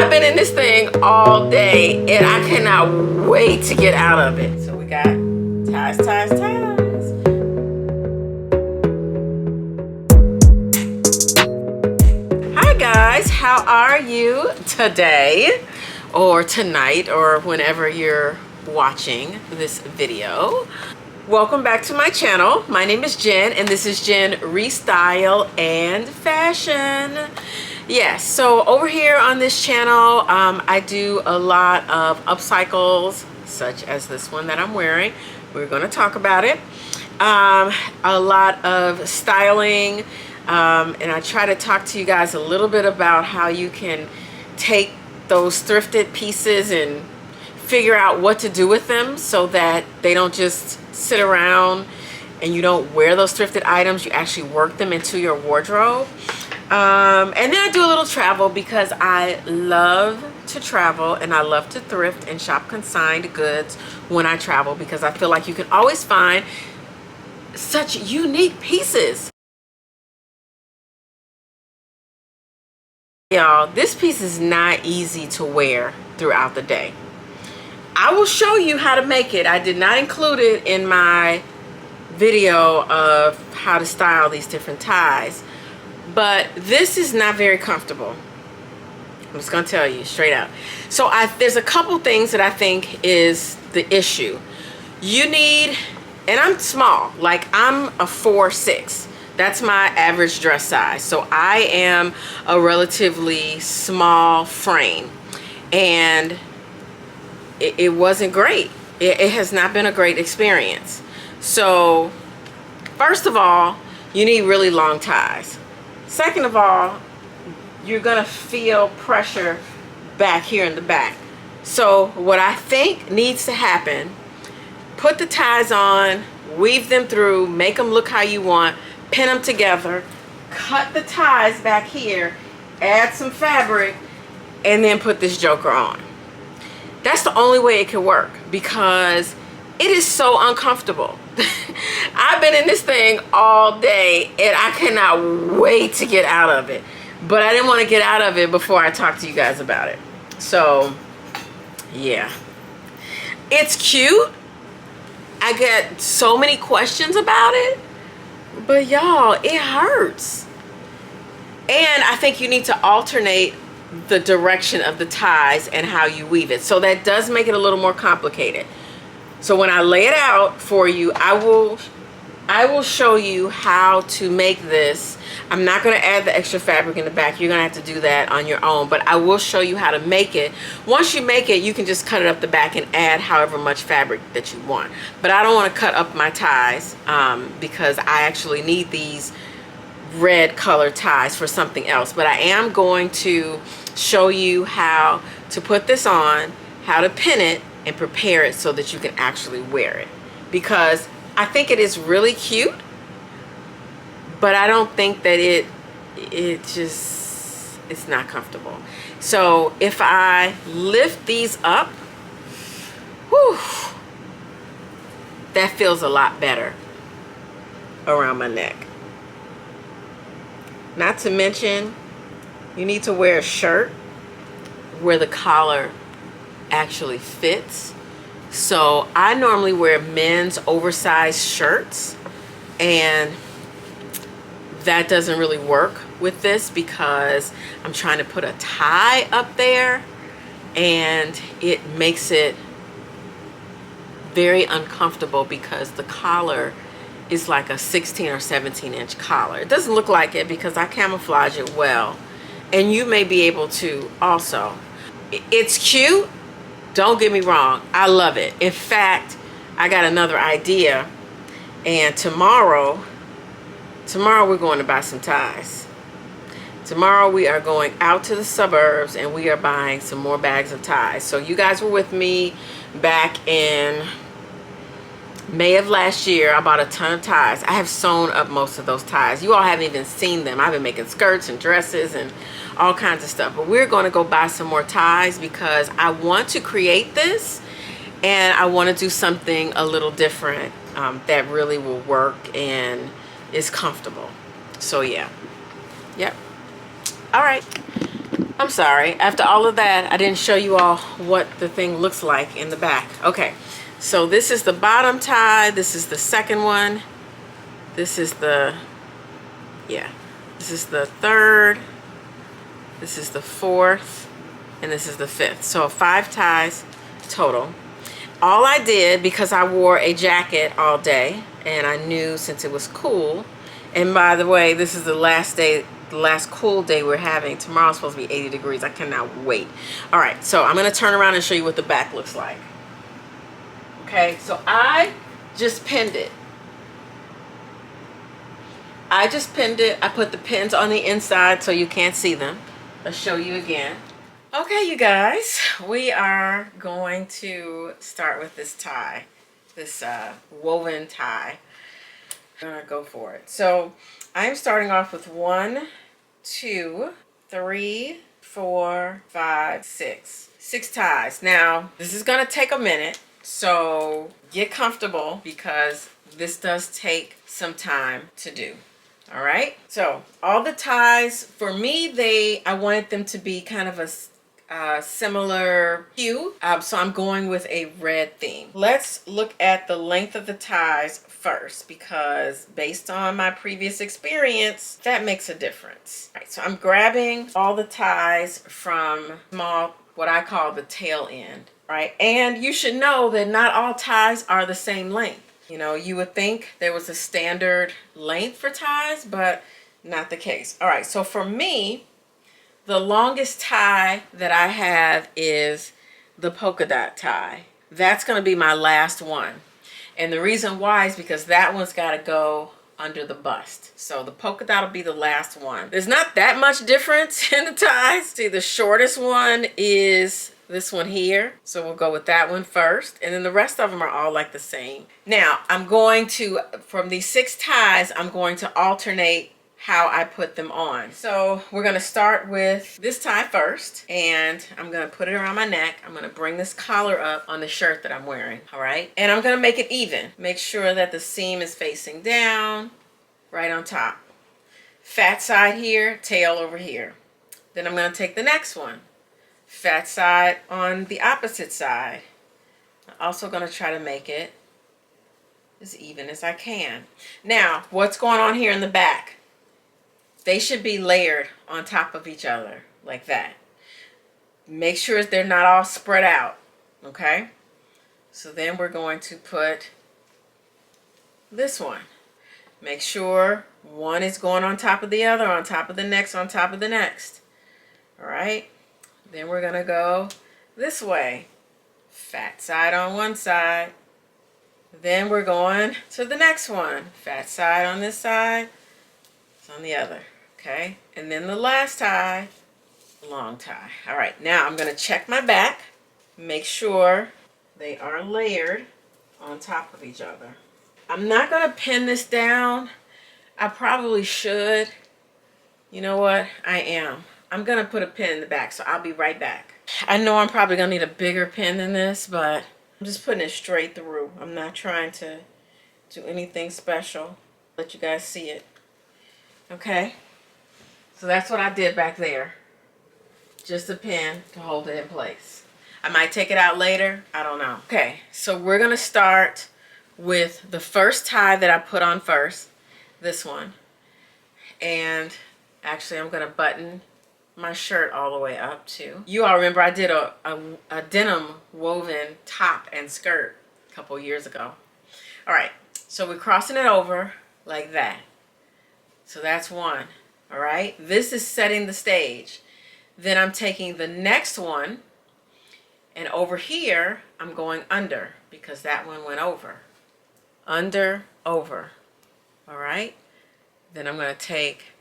I've been in this thing all day and I cannot wait to get out of it. So we got ties, ties, ties. Hi guys, how are you today or tonight or whenever you're watching this video? Welcome back to my channel. My name is Jen and this is Jen Restyle and Fashion. Yes, so over here on this channel, I do a lot of upcycles, such as this one that I'm wearing. We're going to talk about it. A lot of styling, and I try to talk to you guys a little bit about how you can take those thrifted pieces and figure out what to do with them so that they don't just sit around and you don't wear those thrifted items. You actually work them into your wardrobe. And then I do a little travel because I love to travel and I love to thrift and shop consigned goods when I travel because I feel like you can always find such unique pieces. Y'all, this piece is not easy to wear throughout the day. I will show you how to make it. I did not include it in my video of how to style these different ties. But this is not very comfortable. I'm just gonna tell you straight out. So there's a couple things that I think is the issue. You need, and I'm small, like I'm a 4'6". That's my average dress size. So I am a relatively small frame. And it wasn't great. It has not been a great experience. So first of all, you need really long ties. Second of all, you're gonna feel pressure back here in the back. So what I think needs to happen, put the ties on, weave them through, make them look how you want, pin them together, cut the ties back here, add some fabric, and then put this joker on. That's the only way it can work because it is so uncomfortable. I've been in this thing all day and I cannot wait to get out of it. But I didn't want to get out of it before I talk to you guys about it. So, yeah. It's cute. I get so many questions about it. But y'all, it hurts. And I think you need to alternate the direction of the ties and how you weave it. So that does make it a little more complicated. So when I lay it out for you, I will show you how to make this. I'm not going to add the extra fabric in the back. You're going to have to do that on your own, but I will show you how to make it. Once you make it, you can just cut it up the back and add however much fabric that you want. But I don't want to cut up my ties because I actually need these red color ties for something else. But I am going to show you how to put this on, how to pin it, and prepare it so that you can actually wear it. Because I think it is really cute, but I don't think that it's not comfortable. So if I lift these up, whew, that feels a lot better around my neck. Not to mention, you need to wear a shirt where the collar actually fits. So I normally wear men's oversized shirts and that doesn't really work with this because I'm trying to put a tie up there and it makes it very uncomfortable because the collar is like a 16 or 17 inch collar. It doesn't look like it because I camouflage it well, and you may be able to also. It's cute, don't get me wrong, I love it. In fact, I got another idea, and tomorrow we're going to buy some ties. Tomorrow we are going out to the suburbs and we are buying some more bags of ties. So you guys were with me back in May of last year. I bought a ton of ties. I have sewn up most of those ties. You all haven't even seen them. I've been making skirts and dresses and all kinds of stuff. But we're going to go buy some more ties because I want to create this and I want to do something a little different that really will work and is comfortable. So yeah. Yep. All right. I'm sorry, after all of that, I didn't show you all what the thing looks like in the back. Okay, so this is the bottom tie, this is the second one, this is the, yeah, this is the third, this is the fourth, and this is the fifth. So 5 ties total. All I did, because I wore a jacket all day, and I knew since it was cool, and by the way, this is the last day, the last cool day we're having. Tomorrow's supposed to be 80 degrees. I cannot wait. All right, so I'm gonna turn around and show you what the back looks like. Okay, so I just pinned it. I put the pins on the inside so you can't see them. I'll show you again. Okay, you guys, we are going to start with this tie, this woven tie. I'm gonna go for it. So I'm starting off with 1, 2, 3, 4, 5, 6. 6 ties. Now, this is gonna take a minute, so get comfortable because this does take some time to do. All right, so all the ties, for me, I wanted them to be kind of a similar hue, so I'm going with a red theme. Let's look at the length of the ties first, because based on my previous experience, that makes a difference. All right, so I'm grabbing all the ties from small, what I call the tail end, right? And you should know that not all ties are the same length. You know, you would think there was a standard length for ties, but not the case. All right, so for me, the longest tie that I have is the polka dot tie. That's going to be my last one. And the reason why is because that one's got to go under the bust. So the polka dot will be the last one. There's not that much difference in the ties. See, the shortest one is this one here. So we'll go with that one first. And then the rest of them are all like the same. Now, I'm going to, from these 6 ties, I'm going to alternate how I put them on. So we're gonna start with this tie first, and I'm gonna put it around my neck. I'm gonna bring this collar up on the shirt that I'm wearing, all right? And I'm gonna make it even. Make sure that the seam is facing down, right on top. Fat side here, tail over here. Then I'm gonna take the next one. Fat side on the opposite side. I'm also gonna try to make it as even as I can. Now, what's going on here in the back? They should be layered on top of each other like that. Make sure they're not all spread out, okay? So then we're going to put this one. Make sure one is going on top of the other, on top of the next, on top of the next. All right? Then we're gonna go this way. Fat side on one side. Then we're going to the next one. Fat side on this side, it's on the other. Okay, and then the last tie, long tie. All right, now I'm going to check my back, make sure they are layered on top of each other. I'm not going to pin this down. I probably should. You know what? I am. I'm going to put a pin in the back, so I'll be right back. I know I'm probably going to need a bigger pin than this, but I'm just putting it straight through. I'm not trying to do anything special. Let you guys see it. Okay. So that's what I did back there. Just a pin to hold it in place. I might take it out later. I don't know. Okay, so we're going to start with the first tie that I put on first. This one. And actually, I'm going to button my shirt all the way up too. You all remember I did a denim woven top and skirt a couple years ago. All right, so we're crossing it over like that. So that's one. All right, this is setting the stage. Then I'm taking the next one, and over here, I'm going under because that one went over. Under, over. All right, then I'm going to take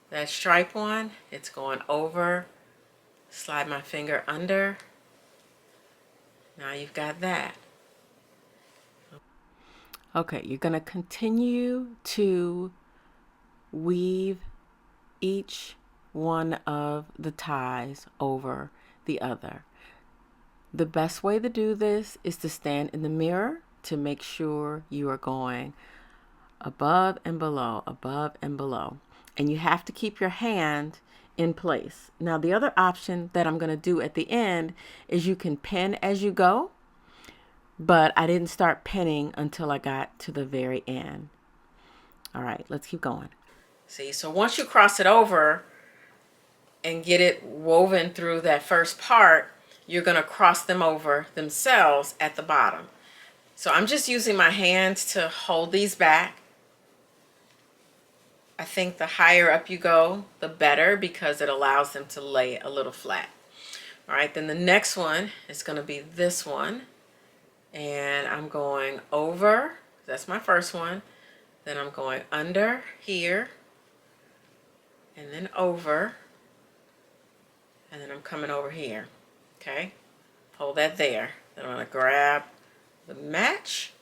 that stripe one. It's going over, slide my finger under. Now you've got that. Okay, you're going to continue to weave each one of the ties over the other. The best way to do this is to stand in the mirror to make sure you are going above and below, above and below. And you have to keep your hand in place. Now the other option that I'm going to do at the end is you can pin as you go, but I didn't start pinning until I got to the very end. All right, let's keep going. See, so once you cross it over and get it woven through that first part, you're going to cross them over themselves at the bottom. So I'm just using my hands to hold these back. I think the higher up you go, the better, because it allows them to lay a little flat. All right, then the next one is going to be this one. And I'm going over, that's my first one. Then I'm going under here, and then over, and then I'm coming over here. Okay, hold that there. Then I'm going to grab the match.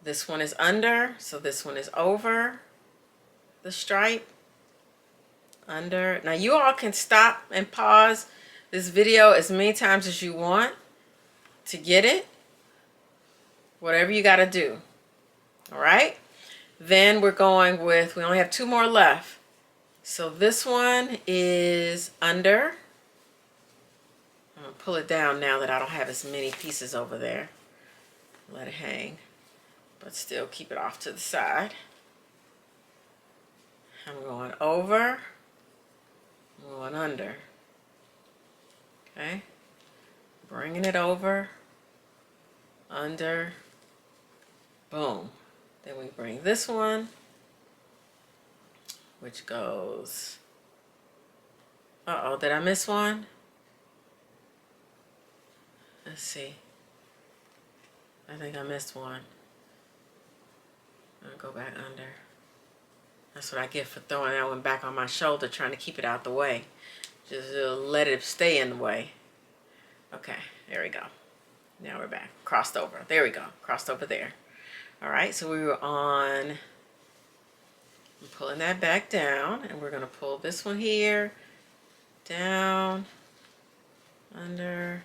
This one is under, so this one is over the stripe, under. Now you all can stop and pause this video as many times as you want to get it, whatever you got to do. All right, then we're going with, we only have 2 more left. So this one is under. I'm going to pull it down now that I don't have as many pieces over there. Let it hang, but still keep it off to the side. I'm going over, I'm going under. Okay, bringing it over, under, boom. Then we bring this one, which goes, uh-oh, did I miss one? Let's see. I think I missed one. I'll go back under. That's what I get for throwing that one back on my shoulder, trying to keep it out the way. Just let it stay in the way. Okay, there we go. Now we're back. Crossed over. There we go. Crossed over there. All right, so we were on, I'm pulling that back down, and we're going to pull this one here, down, under,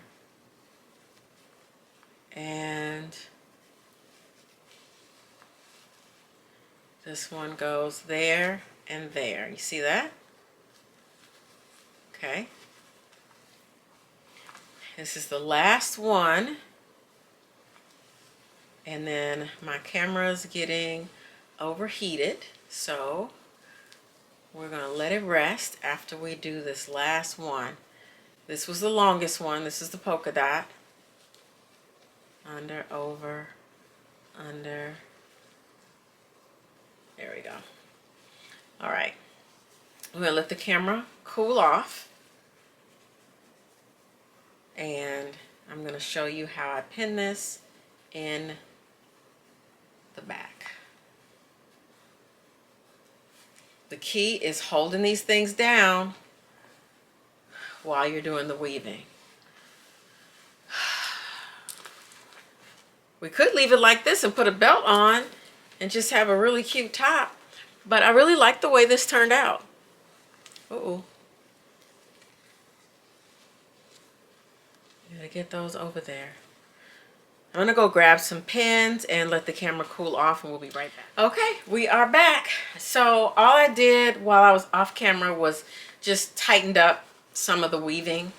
and this one goes there and there. You see that? Okay. This is the last one. And then my camera's getting overheated, so we're going to let it rest after we do this last one. This was the longest one. This is the polka dot. Under, over, under. There we go. All right. I'm going to let the camera cool off. And I'm going to show you how I pin this in the back. The key is holding these things down while you're doing the weaving. We could leave it like this and put a belt on and just have a really cute top, but I really like the way this turned out. Uh-oh. You gotta get those over there. I'm gonna go grab some pins and let the camera cool off, and we'll be right back. Okay, we are back. So all I did while I was off camera was just tightened up some of the weaving.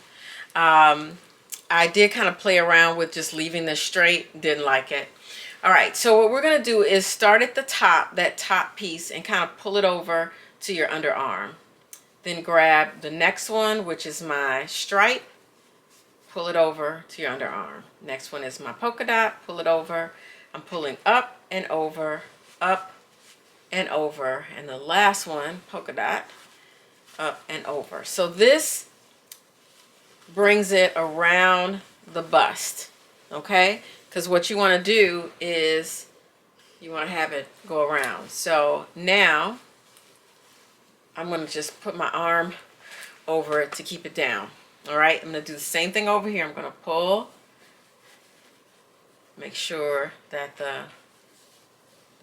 I did kind of play around with just leaving this straight, didn't like it. All right, so what we're gonna do is start at the top, that top piece, and kind of pull it over to your underarm. Then grab the next one, which is my stripe, pull it over to your underarm. Next one is my polka dot, pull it over. I'm pulling up and over, up and over. And the last one, polka dot, up and over. So this brings it around the bust, okay? Because what you want to do is you want to have it go around. So now I'm going to just put my arm over it to keep it down. All right, I'm going to do the same thing over here. I'm going to pull, make sure that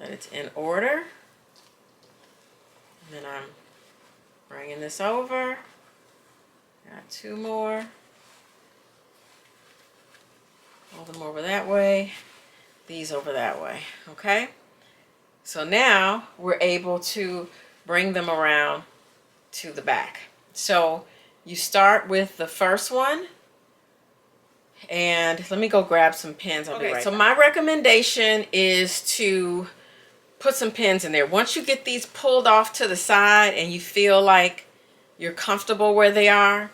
it's in order. And then I'm bringing this over. Got 2 more. Hold them over that way. These over that way. Okay. So now we're able to bring them around to the back. So you start with the first one, and let me go grab some pins. I'll be right back. So my recommendation is to put some pins in there. Once you get these pulled off to the side and you feel like you're comfortable where they are,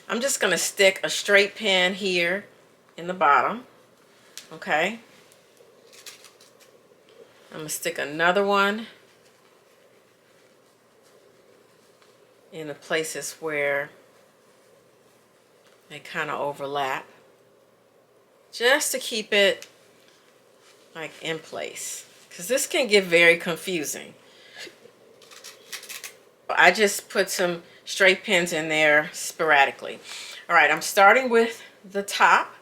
I'm just going to stick a straight pin here in the bottom. Okay. I'm going to stick another one in the places where they kind of overlap, just to keep it like in place, because this can get very confusing. I just put some straight pins in there sporadically. All right, I'm starting with the top,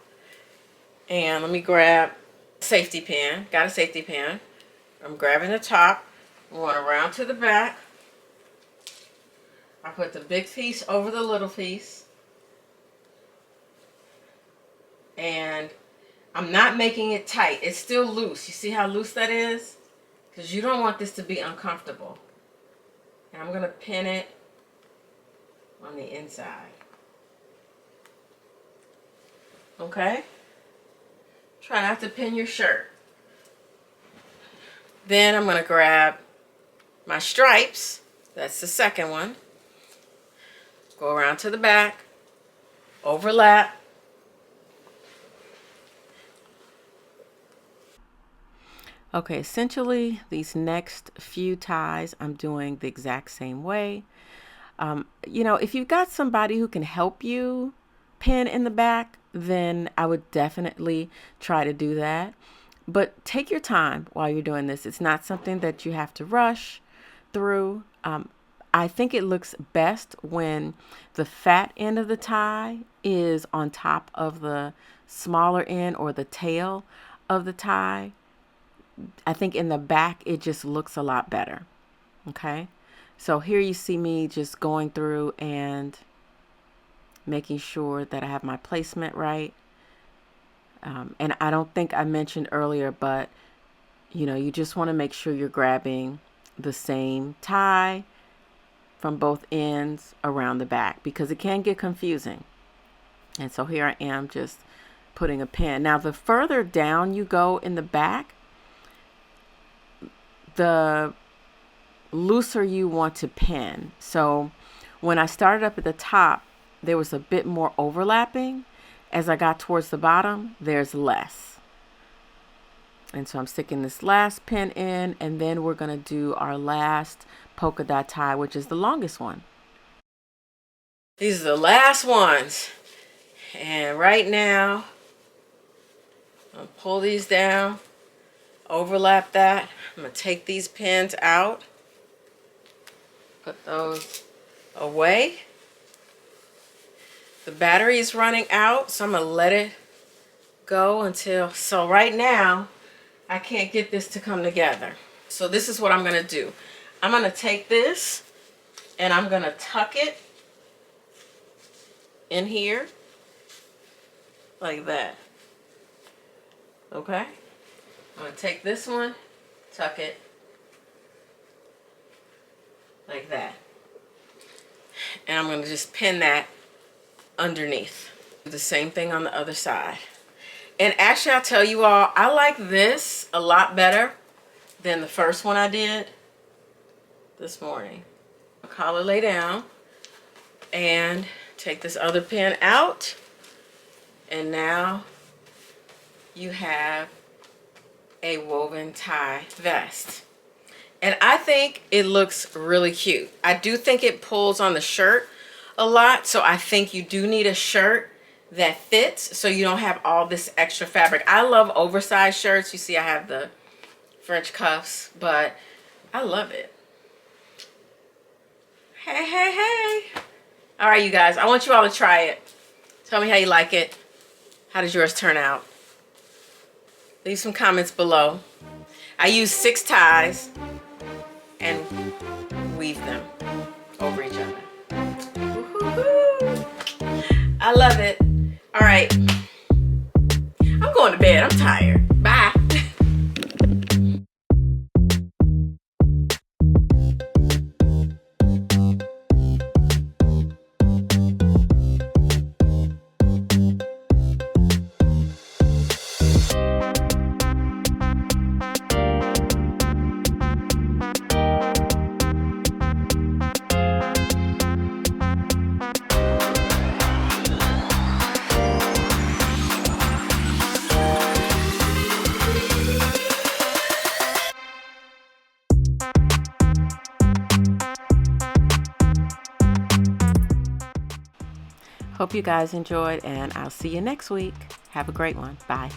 and let me grab a safety pin. Got a safety pin. I'm grabbing the top, going around to the back. I put the big piece over the little piece, and I'm not making it tight. It's still loose. You see how loose that is? Because you don't want this to be uncomfortable. And I'm going to pin it on the inside. Okay? Try not to pin your shirt. Then I'm going to grab my stripes. That's the second one. Go around to the back. Overlap. Okay, essentially these next few ties I'm doing the exact same way. You know, if you've got somebody who can help you pin in the back, then I would definitely try to do that. But take your time while you're doing this. It's not something that you have to rush through. I think it looks best when the fat end of the tie is on top of the smaller end or the tail of the tie. I think in the back, it just looks a lot better. Okay. So here you see me just going through and making sure that I have my placement right. And I don't think I mentioned earlier, but you know, you just want to make sure you're grabbing the same tie from both ends around the back, because it can get confusing. And so here I am just putting a pin. Now, the further down you go in the back, the looser you want to pin. So when I started up at the top, there was a bit more overlapping. As I got towards the bottom, there's less. And so I'm sticking this last pin in, and then we're going to do our last polka dot tie, which is the longest one. These are the last ones. And right now, I'll pull these down, overlap that. I'm going to take these pins out, put those away. The battery is running out, so I'm going to let it go until, so right now, I can't get this to come together. So this is what I'm going to do. I'm going to take this and I'm going to tuck it in here like that. Okay? I'm going to take this one, tuck it like that. And I'm going to just pin that underneath. Do the same thing on the other side. And actually, I'll tell you all, I like this a lot better than the first one I did this morning. Collar lay down and take this other pin out. And now you have a woven tie vest. And I think it looks really cute. I do think it pulls on the shirt a lot, so I think you do need a shirt that fits so you don't have all this extra fabric. I love oversized shirts. You see I have the French cuffs, but I love it. Hey, hey, hey. All right, you guys, I want you all to try it. Tell me how you like it. How does yours turn out? Leave some comments below. I use 6 ties and weave them over each other. I love it. All right. I'm going to bed. I'm tired. Bye. Hope you guys enjoyed, and I'll see you next week. Have a great one. Bye.